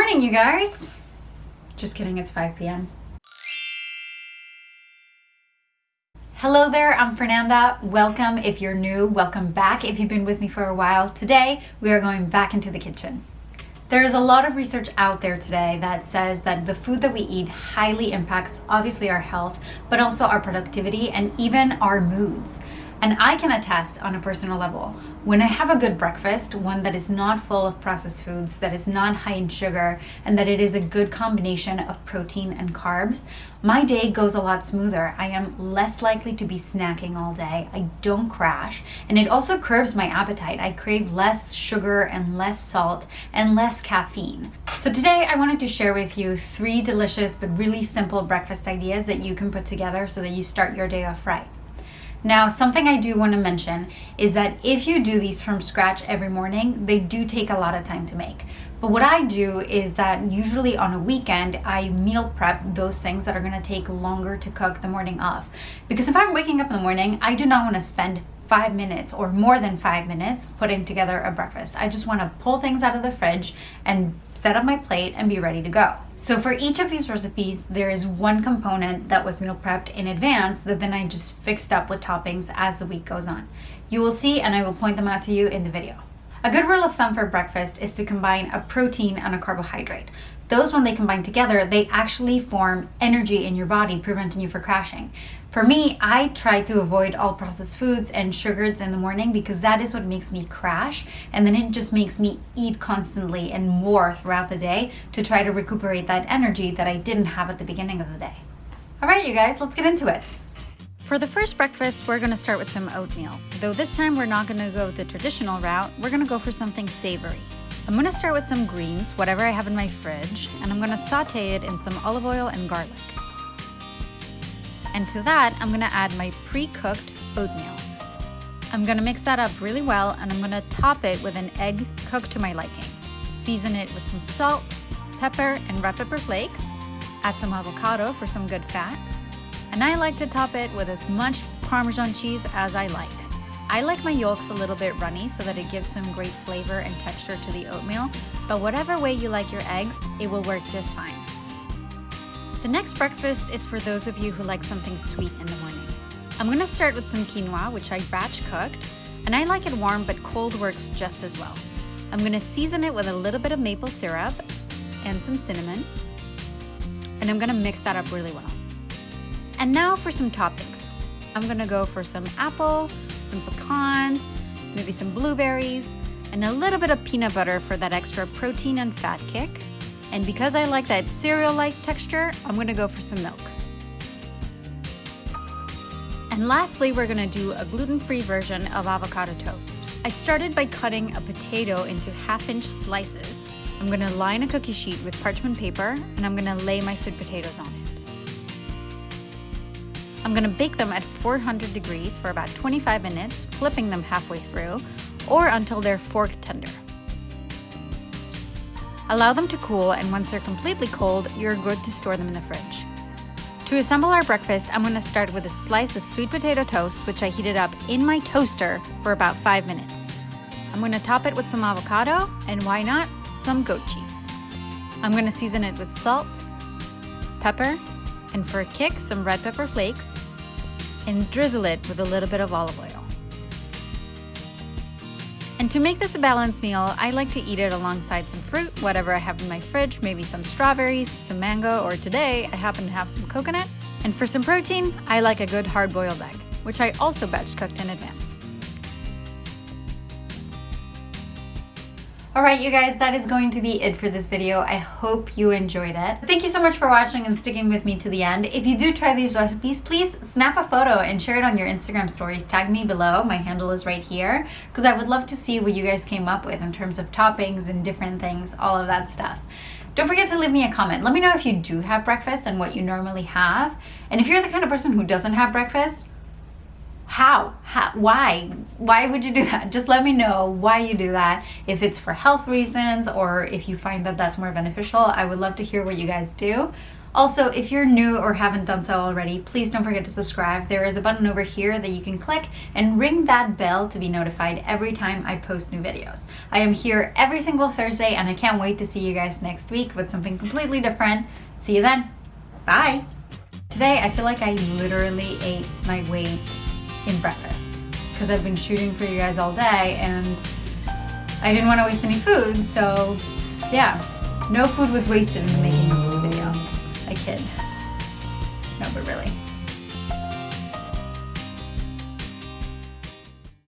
morning, you guys. Just kidding, it's 5 p.m. Hello there, I'm Fernanda. Welcome if you're new, welcome back if you've been with me for a while. Today, we are going back into the kitchen. There is a lot of research out there today that says that the food that we eat highly impacts obviously our health, but also our productivity and even our moods. And I can attest on a personal level, when I have a good breakfast, one that is not full of processed foods, that is not high in sugar, and that it is a good combination of protein and carbs, my day goes a lot smoother. I am less likely to be snacking all day. I don't crash. And it also curbs my appetite. I crave less sugar and less salt and less caffeine. So today I wanted to share with you 3 delicious but really simple breakfast ideas that you can put together so that you start your day off right. Now, something I do want to mention is that if you do these from scratch every morning, they do take a lot of time to make. But what I do is that usually on a weekend, I meal prep those things that are going to take longer to cook the morning of. Because if I'm waking up in the morning, I do not want to spend 5 minutes or more than 5 minutes putting together a breakfast. I just want to pull things out of the fridge and set up my plate and be ready to go. So for each of these recipes, there is one component that was meal prepped in advance that then I just fixed up with toppings as the week goes on. You will see, and I will point them out to you in the video. A good rule of thumb for breakfast is to combine a protein and a carbohydrate. Those, when they combine together, they actually form energy in your body, preventing you from crashing. For me, I try to avoid all processed foods and sugars in the morning because that is what makes me crash, and then it just makes me eat constantly and more throughout the day to try to recuperate that energy that I didn't have at the beginning of the day. All right, you guys, let's get into it. For the first breakfast, we're going to start with some oatmeal. Though this time we're not going to go the traditional route, we're going to go for something savory. I'm going to start with some greens, whatever I have in my fridge, and I'm going to saute it in some olive oil and garlic. And to that, I'm going to add my pre-cooked oatmeal. I'm going to mix that up really well, and I'm going to top it with an egg cooked to my liking. Season it with some salt, pepper, and red pepper flakes. Add some avocado for some good fat. And I like to top it with as much Parmesan cheese as I like. I like my yolks a little bit runny so that it gives some great flavor and texture to the oatmeal, but whatever way you like your eggs, it will work just fine. The next breakfast is for those of you who like something sweet in the morning. I'm going to start with some quinoa, which I batch cooked, and I like it warm, but cold works just as well. I'm going to season it with a little bit of maple syrup and some cinnamon, and I'm going to mix that up really well. And now for some toppings. I'm going to go for some apple, some pecans, maybe some blueberries, and a little bit of peanut butter for that extra protein and fat kick. And because I like that cereal-like texture, I'm going to go for some milk. And lastly, we're going to do a gluten-free version of avocado toast. I started by cutting a potato into half-inch slices. I'm going to line a cookie sheet with parchment paper, and I'm going to lay my sweet potatoes on it. I'm going to bake them at 400 degrees for about 25 minutes, flipping them halfway through, or until they're fork tender. Allow them to cool, and once they're completely cold, you're good to store them in the fridge. To assemble our breakfast, I'm going to start with a slice of sweet potato toast, which I heated up in my toaster for about 5 minutes. I'm going to top it with some avocado, and why not, some goat cheese. I'm going to season it with salt, pepper, and for a kick, some red pepper flakes, and drizzle it with a little bit of olive oil. And to make this a balanced meal, I like to eat it alongside some fruit, whatever I have in my fridge, maybe some strawberries, some mango, or today I happen to have some coconut. And for some protein, I like a good hard-boiled egg, which I also batch cooked in advance. All right, you guys, that is going to be it for this video. I hope you enjoyed it. Thank you so much for watching and sticking with me to the end. If you do try these recipes, please snap a photo and share it on your Instagram stories. Tag me below. My handle is right here because I would love to see what you guys came up with in terms of toppings and different things, all of that stuff. Don't forget to leave me a comment. Let me know if you do have breakfast and what you normally have. And if you're the kind of person who doesn't have breakfast, how? Why would you do that? Just let me know why you do that. If it's for health reasons or if you find that that's more beneficial, I would love to hear what you guys do. Also, if you're new or haven't done so already, please don't forget to subscribe. There is a button over here that you can click and ring that bell to be notified every time I post new videos. I am here every single Thursday and I can't wait to see you guys next week with something completely different. See you then. Bye. Today, I feel like I literally ate my weight in breakfast because I've been shooting for you guys all day and I didn't want to waste any food, so yeah, no food was wasted in the making of this video. I kid. No, but really.